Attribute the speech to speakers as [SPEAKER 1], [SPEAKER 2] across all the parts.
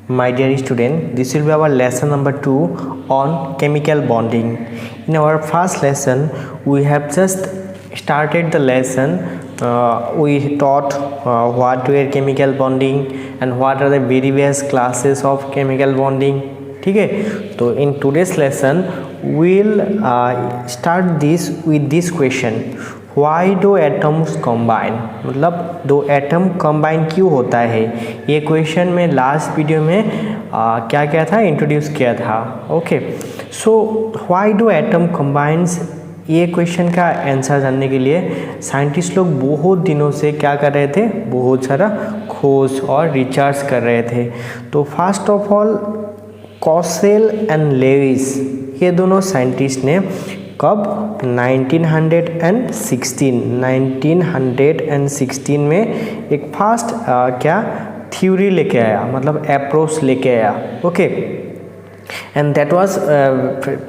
[SPEAKER 1] My dear student, this will be our lesson number 2 on chemical bonding. In our first lesson, we have just started the lesson. We taught what were chemical bonding and what are the various classes of chemical bonding. ठीक है, तो in today's lesson we'll start this with this question. Why do atoms combine? मतलब दो atom combine क्यों होता है, ये question में लास्ट वीडियो में क्या क्या था इंट्रोड्यूस किया था. Okay, so why do atom combines, ये क्वेश्चन का आंसर जानने के लिए साइंटिस्ट लोग बहुत दिनों से क्या कर रहे थे, बहुत सारा खोज और रिसर्च कर रहे थे. तो first of all Kossel and Lewis, ये दोनों साइंटिस्ट ने कब 1916 में एक फास्ट क्या थ्योरी लेके आया, मतलब अप्रोच लेके आया. Okay, and that was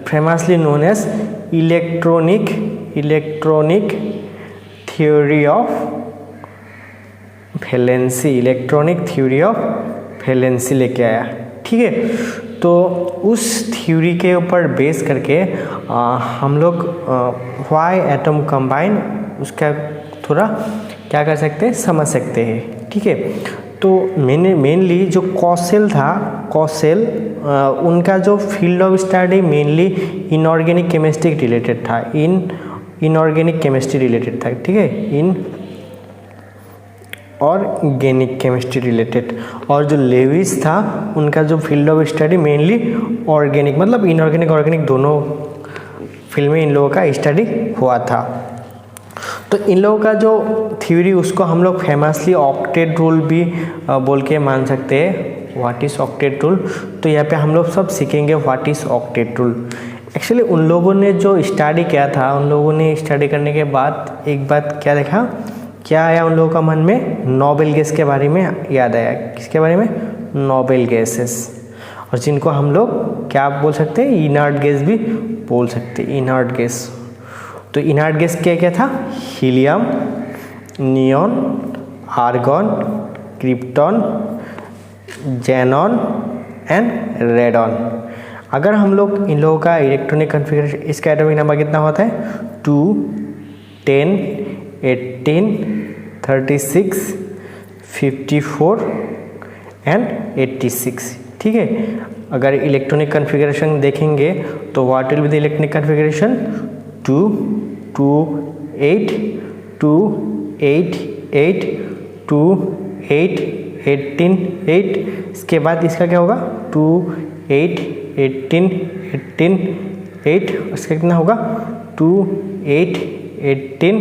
[SPEAKER 1] famously known as electronic theory of valency लेके आया. ठीक है, तो उस थ्योरी के ऊपर बेस करके हम लोग व्हाई एटम कंबाइन उसका थोड़ा क्या कर सकते हैं, समझ सकते हैं. ठीक है, तो मेनली जो कॉसेल था, उनका जो field of study mainly inorganic chemistry related था, इनऑर्गेनिक केमिस्ट्री रिलेटेड था. ठीक है, ऑर्गेनिक केमिस्ट्री रिलेटेड. और जो लेविस था उनका जो field of study mainly organic, मतलब इनऑर्गेनिक ऑर्गेनिक दोनों फील्ड में इन लोगों का स्टडी हुआ था. तो इन लोगों का जो थ्योरी उसको हम लोग फेमसली ऑक्टेट रूल भी बोल के मान सकते हैं. व्हाट इज़ ऑक्टेट रूल, तो यहाँ पे हम लोग सब सीखेंगे what is octet rule. Actually उन लोगों ने जो स्टडी किया था, उन लोगों ने स्टडी करने के बाद एक बात क्या देखा, क्या आया उन लोगों का मन में, नोबेल गैस के बारे में याद आया. किसके बारे में, नोबेल गैसेस, और जिनको हम लोग क्या बोल सकते हैं, इनर्ट गैस भी बोल सकते हैं, इनर्ट गैस. तो इनर्ट गैस क्या क्या था, helium, neon, argon, krypton, xenon and radon. अगर हम लोग इन लोगों का इलेक्ट्रॉनिक कन्फिगरेशन, इसका एटॉमिक नंबर कितना होता है, 2, 10, 18, 36, 54 एंड 86. ठीक है, अगर इलेक्ट्रॉनिक कन्फिगरेशन देखेंगे तो what will be the electronic configuration, 2, 2, 8, 2, 8, 8, 2, 8, 18, 8. इसके बाद इसका क्या होगा, 2, 8, 18, 18, 8. इसका कितना होगा, 2, 8, 18,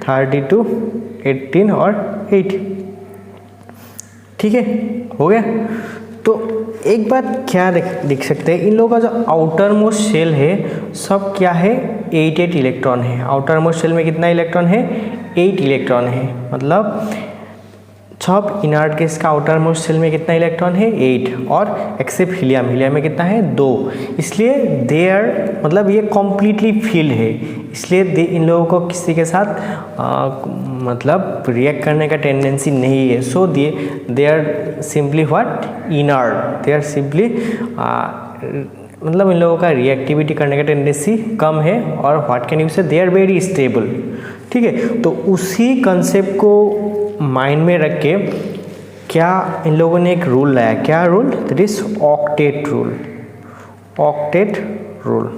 [SPEAKER 1] 32, 18 और 8. ठीक है, हो गया. तो एक बात क्या देख सकते हैं, इन लोगों का जो आउटर मोस्ट शेल है सब क्या है, 8 इलेक्ट्रॉन है. आउटर मोस्ट शेल में कितना इलेक्ट्रॉन है, 8 इलेक्ट्रॉन है. मतलब सब इनर्ट गैस का आउटर मोस्ट शेल में कितना इलेक्ट्रॉन है, 8. और एक्सेप्ट हीलियम में कितना है, 2. इसलिए देयर मतलब ये कॉम्प्लीटली फील्ड है, इसलिए इन लोगों को किसी के साथ मतलब रिएक्ट करने का टेंडेंसी नहीं है. So they are simply what, inert. They are simply मतलब इन लोगों का रिएक्टिविटी करने का टेंडेंसी कम है. और व्हाट कैन यू से, दे आर वेरी स्टेबल. ठीक है, तो उसी कंसेप्ट को माइंड में रख के क्या इन लोगों ने एक रूल लाया, क्या rule, that is octet rule.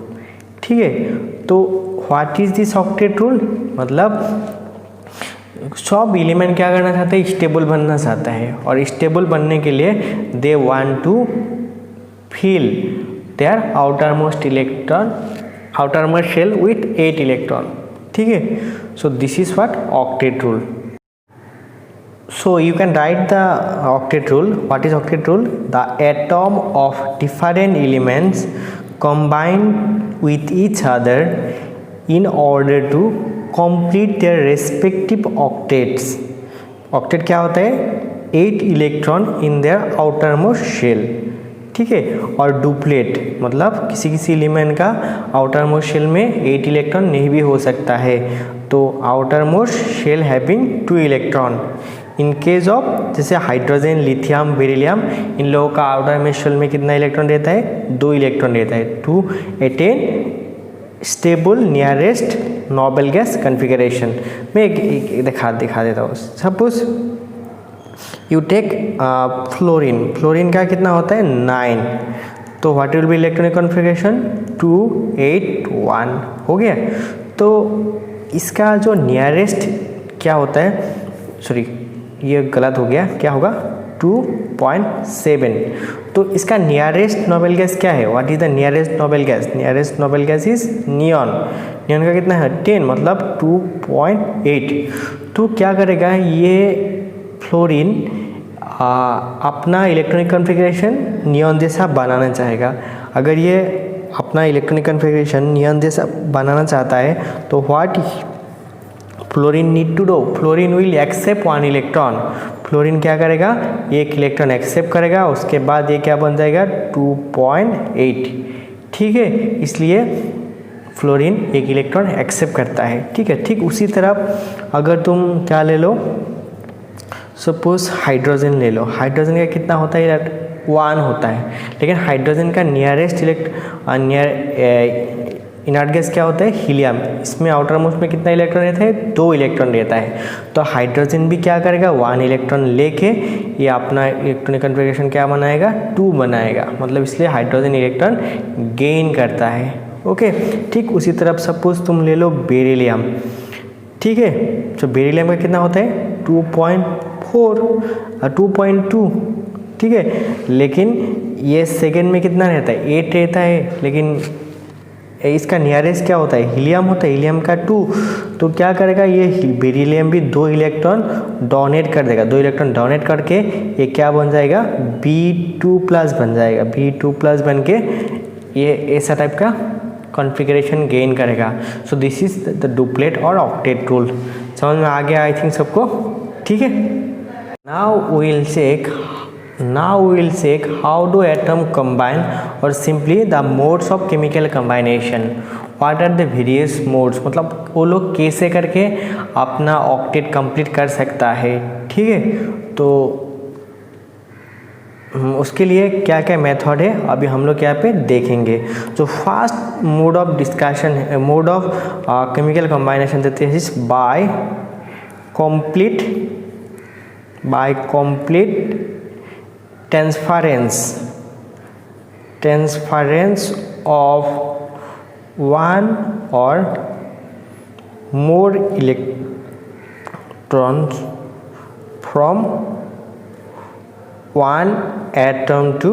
[SPEAKER 1] ठीक है, तो what is this octet rule, मतलब सब एलिमेंट क्या करना चाहते हैं, स्टेबल बनना चाहता है. और स्टेबल बनने के लिए they want to fill their outermost shell with 8 electron. ठीक है, so this is what octet rule. So you can write the octet rule. What is octet rule? The atom of different elements combine with each other in order to complete their respective octets. Octet क्या होता है, 8 electron in their outermost shell. ठीक है, और duplet मतलब किसी element का outermost shell में 8 इलेक्ट्रॉन नहीं भी हो सकता है. तो outermost shell having 2 electron, in case of जैसे हाइड्रोजन, लिथियम, बेरिलियम, इन लोगों का आउटर में शेल में कितना इलेक्ट्रॉन रहता है? 2 इलेक्ट्रॉन रहता है to attain stable nearest noble gas configuration. मैं एक दिखा देता हूँ। Suppose you take fluorine, fluorine का कितना होता है? 9, तो what will be electronic configuration? 2 8 1 हो गया। तो इसका जो नियरेस्ट क्या होता है, सॉरी ये गलत हो गया, क्या होगा? 2.7। तो इसका नियरेस्ट नोबल गैस क्या है? What is the nearest noble gas? Nearest noble gas is neon. Neon का कितना है? 10, मतलब 2.8। तो क्या करेगा ये फ्लोरीन? अपना इलेक्ट्रॉनिक कॉन्फ़िगरेशन नियॉन जैसा बनाना चाहेगा। अगर ये अपना इलेक्ट्रॉनिक कॉन्फ़िगरेशन नियॉन जैसा बनाना चाहता है तो what fluorine need to do? Fluorine will accept 1 electron. Fluorine क्या करेगा? एक इलेक्ट्रॉन एक्सेप्ट करेगा, उसके बाद ये क्या बन जाएगा? 2.8। ठीक है, इसलिए फ्लोरीन एक इलेक्ट्रॉन एक्सेप्ट करता है। ठीक है, ठीक उसी तरह अगर तुम क्या ले लो, सपोज हाइड्रोजन ले लो। हाइड्रोजन का कितना होता है? 1 होता है, लेकिन हाइड्रोजन का नियरेस्ट इनर्ट गैस क्या होता है? हीलियम। इसमें आउटर मोस्ट में कितना इलेक्ट्रॉन रहता है? 2 इलेक्ट्रॉन रहता है। तो हाइड्रोजन भी क्या करेगा? 1 इलेक्ट्रॉन लेके ये अपना इलेक्ट्रॉनिक कॉन्फ़िगरेशन क्या बनाएगा? 2 बनाएगा, मतलब इसलिए हाइड्रोजन इलेक्ट्रॉन गेन करता है। ओके, ठीक उसी तरह सपोज तुम ले लो बेरिलियम। ठीक है, तो बेरिलियम का कितना होता है? 2.4 और 2.2। ठीक है, लेकिन ये सेकेंड में कितना रहता है? 8 रहता है, लेकिन इसका नियरेस्ट क्या होता है? हीलियम होता है, हीलियम का 2। तो क्या करेगा ये बेरिलियम भी 2 इलेक्ट्रॉन डोनेट कर देगा। 2 इलेक्ट्रॉन डोनेट करके ये क्या बन जाएगा? B2+ बन जाएगा। B2+ बन के ये ऐसा टाइप का कॉन्फ़िगरेशन गेन करेगा। So this is the duplet और ऑक्टेट रूल। समझ में आ गया आई थिंक सबको? ठीक है, now we will check how do atom combine or simply the modes of chemical combination. What are the various modes? मतलब वो लोग कैसे करके अपना ऑक्टेट कंप्लीट कर सकता है। ठीक है, तो उसके लिए क्या क्या मेथड है अभी हम लोग यहाँ पे देखेंगे। जो first mode of discussion, mode of chemical combination देते हैं by complete transference of one or more electrons from one atom to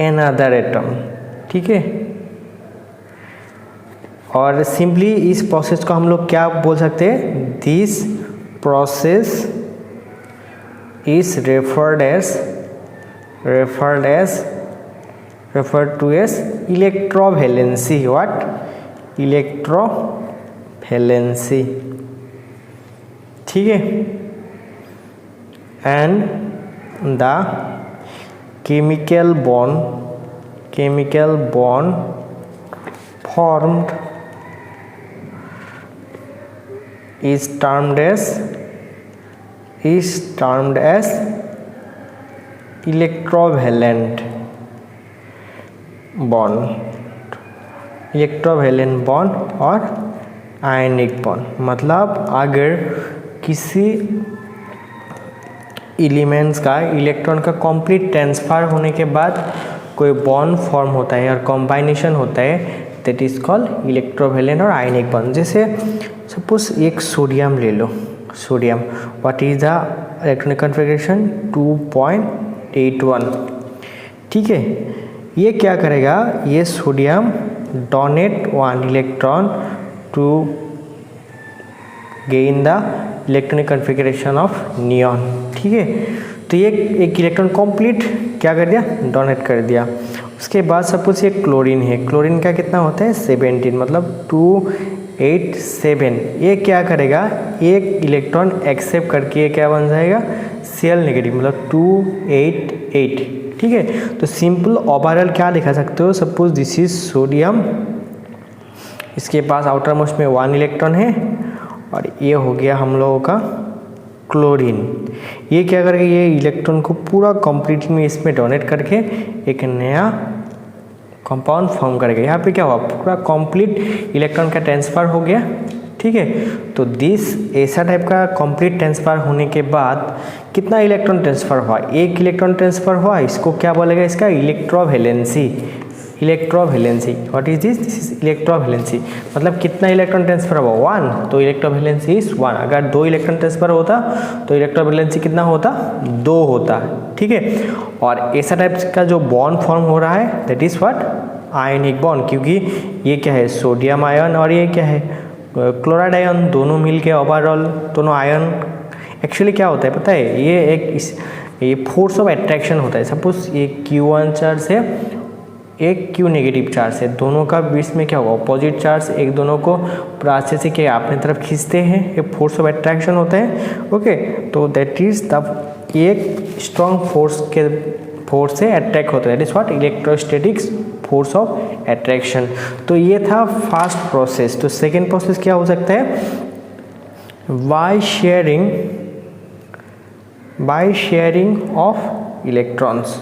[SPEAKER 1] another atom। ठीक है, और सिंपली इस प्रोसेस को हम लोग क्या बोल सकते हैं? This process is referred to as electrovalency. What? Electrovalency। ठीक है, and the chemical bond formed is termed as electrovalent bond और आयनिक बॉन्ड। मतलब अगर किसी एलिमेंट्स का इलेक्ट्रॉन का कंप्लीट ट्रांसफर होने के बाद कोई बॉन्ड फॉर्म होता है और कॉम्बाइनेशन होता है, दैट इज कॉल्ड इलेक्ट्रोवेलेंट और आयनिक बॉन्ड। जैसे सपोज एक सोडियम ले लो। Sodium, what is the electronic configuration? 2.81। ठीक है, ये क्या करेगा? ये sodium donate 1 electron to gain the electronic configuration of neon. ठीक है, तो ये एक इलेक्ट्रॉन कंप्लीट क्या कर दिया? डोनेट कर दिया। उसके बाद सपोज ये क्लोरीन है। क्लोरीन का कितना होता है? 17, मतलब 287। ये क्या करेगा? एक इलेक्ट्रॉन एक्सेप्ट करके ये क्या बन जाएगा? Cl नेगेटिव, मतलब 288। ठीक है, तो सिंपल ओवरऑल क्या लिखा सकते हो? सपोज दिस इज सोडियम, इसके पास आउटर मोस्ट में 1 इलेक्ट्रॉन है, और ये हो गया हम लोगों का क्लोरीन। ये क्या करेगा, ये इलेक्ट्रॉन को पूरा कंप्लीटली में इसमें डोनेट करके एक नया कंपाउंड फॉर्म करेगा। यहाँ पे क्या हुआ, पूरा कंप्लीट इलेक्ट्रॉन का ट्रांसफ़र हो गया। ठीक है, तो ऐसा टाइप का कंप्लीट ट्रांसफ़र होने के बाद कितना इलेक्ट्रॉन ट्रांसफ़र हुआ, एक इलेक्ट्रॉन ट्रांसफ़र हुआ। इसको क्या बोलेगा, इसका electrovalency. Electrovalency, what is this is electrovalency. मतलब कितना इलेक्ट्रॉन ट्रांसफ़र हुआ, 1, तो इलेक्ट्रोवैलेंसी इज 1। अगर 2 इलेक्ट्रॉन ट्रांसफ़र होता तो इलेक्ट्रोवैलेंसी कितना होता, 2 होता। ठीक है, और ऐसा टाइप का जो बॉन्ड फॉर्म हो रहा है that is what, ionic bond. क्योंकि ये क्या है, सोडियम आयन और ये क्या है, क्लोराइड आयन, दोनों मिलके ओवरऑल दोनों आयन। एक्चुअली क्या होता है पता है, ये फोर्स ऑफ अट्रैक्शन होता है। सपोज ये Q1 चार्ज है, एक Q नेगेटिव चार्ज है, दोनों का बीच में क्या होगा, अपोजिट चार्ज एक दोनों को प्राचे से क्या अपने तरफ खींचते हैं, ये फोर्स ऑफ अट्रैक्शन होता है। ओके, तो दैट इज द एक स्ट्रॉन्ग फोर्स से अट्रैक्ट होता है, that is what electrostatics force of attraction. तो ये था फर्स्ट प्रोसेस। तो सेकेंड प्रोसेस क्या हो सकता है, बाय शेयरिंग ऑफ इलेक्ट्रॉन्स।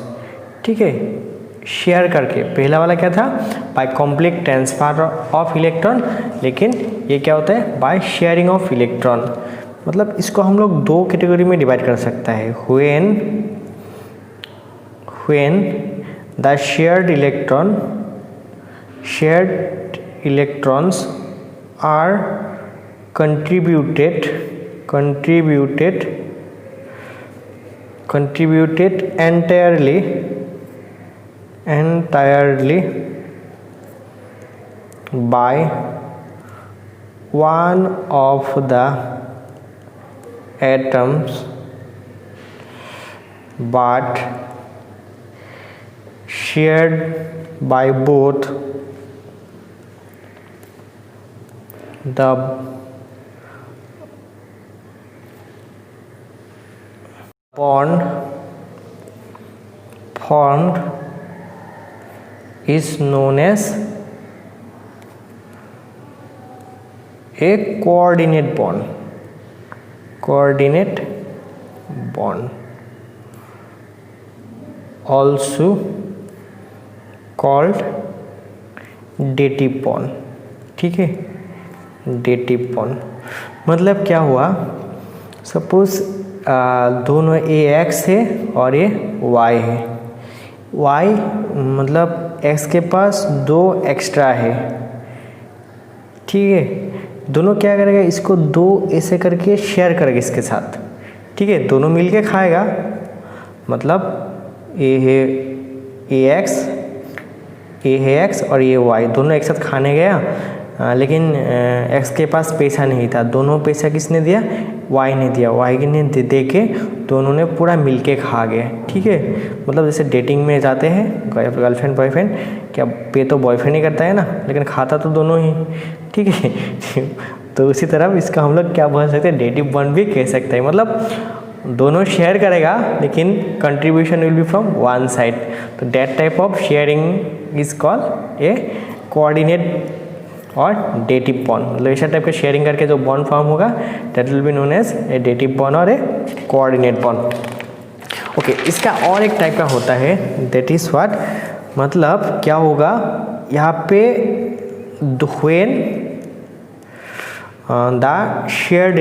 [SPEAKER 1] ठीक है, शेयर करके। पहला वाला क्या था, by complex transfer of electron, लेकिन ये क्या होता है, बाय शेयरिंग ऑफ इलेक्ट्रॉन। मतलब इसको हम लोग 2 कैटेगरी में डिवाइड कर सकता है, when the shared electrons are contributed entirely by one of the atoms but shared by both the bond formed is known as a coordinate bond, also called dative bond। ठीक है, dative bond मतलब क्या हुआ, suppose दोनों ये x है और ये y है। y मतलब x के पास 2 एक्स्ट्रा है। ठीक है, दोनों क्या करेगा, इसको 2 ऐसे करके शेयर करेगा इसके साथ। ठीक है, दोनों मिलके खाएगा। मतलब ये है x और ये y, दोनों एक साथ खाने गया। लेकिन x के पास पैसा नहीं था, दोनों पैसा किसने दिया, y ने दिया। y ने दे के दोनों ने पूरा मिलके खा गए। ठीक है, मतलब जैसे डेटिंग में जाते हैं गर्लफ्रेंड बॉयफ्रेंड, क्या पे तो बॉयफ्रेंड ही करता है ना, लेकिन खाता तो दोनों ही। ठीक है तो उसी तरह इसका हम लोग क्या बोल सकते हैं, डेटिव बॉन्ड भी कह सकते हैं। मतलब दोनों शेयर करेगा लेकिन contribution will be from one side. तो that type of sharing is called a coordinate और डेटिव बॉन्ड। मतलब ऐसा टाइप का शेयरिंग करके जो बॉन्ड फॉर्म होगा that will be known as a dative bond और ए कोऑर्डिनेट बॉन्ड। ओके, इसका और एक टाइप का होता है दैट इज व्हाट, मतलब क्या होगा यहाँ पे, when the shared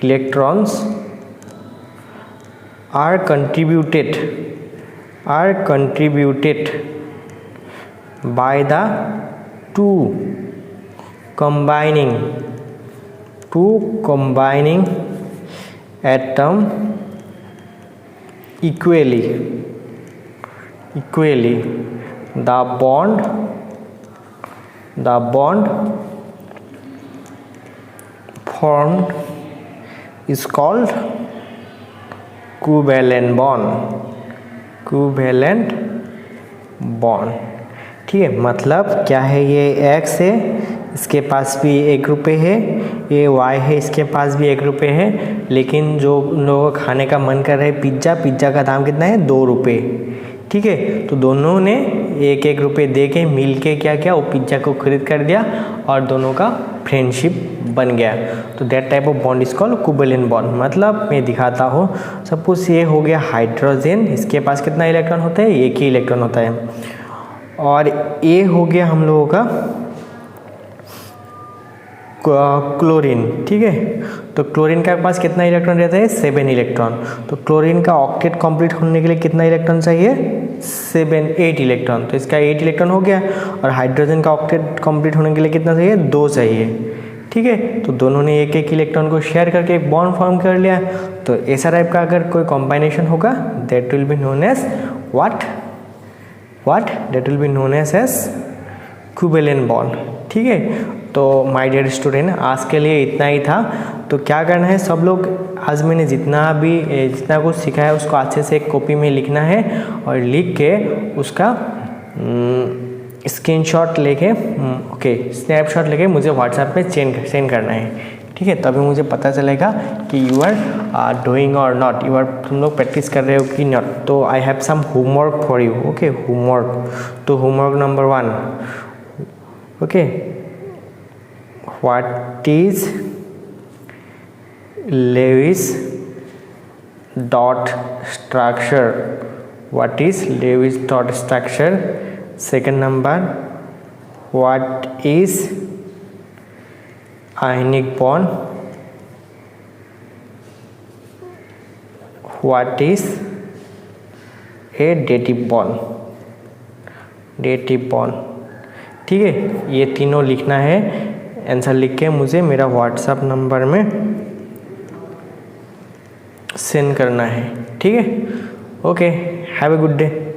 [SPEAKER 1] electrons are contributed by the two combining atom equally, the bond formed is called covalent bond। ठीक है, मतलब क्या है, ये x है, इसके पास भी एक रुपये है, ये y है, इसके पास भी एक रुपये है, लेकिन जो उन लोगों को खाने का मन कर रहा है पिज्ज़ा का दाम कितना है, 2 रुपये। ठीक है, तो दोनों ने एक एक रुपये दे के मिल के क्या किया, वो पिज्ज़ा को खरीद कर दिया और दोनों का फ्रेंडशिप बन गया। तो that type of bond is called covalent bond. मतलब मैं दिखाता हूँ, सपोज ये हो गया हाइड्रोजन, इसके पास कितना इलेक्ट्रॉन होता है, एक ही इलेक्ट्रॉन होता है। और ये हो गया हम लोगों का क्लोरीन, ठीक है। तो क्लोरीन के पास कितना इलेक्ट्रॉन रहता है, 7 इलेक्ट्रॉन। तो क्लोरीन का ऑक्टेट कंप्लीट होने के लिए कितना इलेक्ट्रॉन चाहिए, 8 इलेक्ट्रॉन। तो इसका 8 इलेक्ट्रॉन हो गया। और हाइड्रोजन का ऑक्टेट कंप्लीट होने के लिए कितना चाहिए, 2 चाहिए, ठीक है। तो दोनों ने एक एक इलेक्ट्रॉन को शेयर करके एक बॉन्ड फॉर्म कर लिया। तो ऐसा टाइप का अगर कोई कॉम्बिनेशन होगा, that will be known as what, that will be known as covalent bond, ठीक है। तो माय डियर स्टूडेंट, आज के लिए इतना ही था। तो क्या करना है सब लोग, आज मैंने जितना कुछ सिखाया उसको अच्छे से एक कॉपी में लिखना है और लिख के उसका स्क्रीनशॉट लेके स्नैपशॉट लेके मुझे व्हाट्सएप पे सेंड करना है, ठीक है। तभी मुझे पता चलेगा कि यू आर डूइंग और नॉट, तुम लोग प्रैक्टिस कर रहे हो कि नॉट। तो I have some homework for you, okay. Homework, तो homework number 1, okay, what is Lewis dot structure, what is Lewis dot structure? Second number, what is ionic bond, what is a dative bond, ठीक है। ये तीनों लिखना है, answer लिख के मुझे मेरा व्हाट्सएप नंबर में सेंड करना है, ठीक है। Okay, have a good day.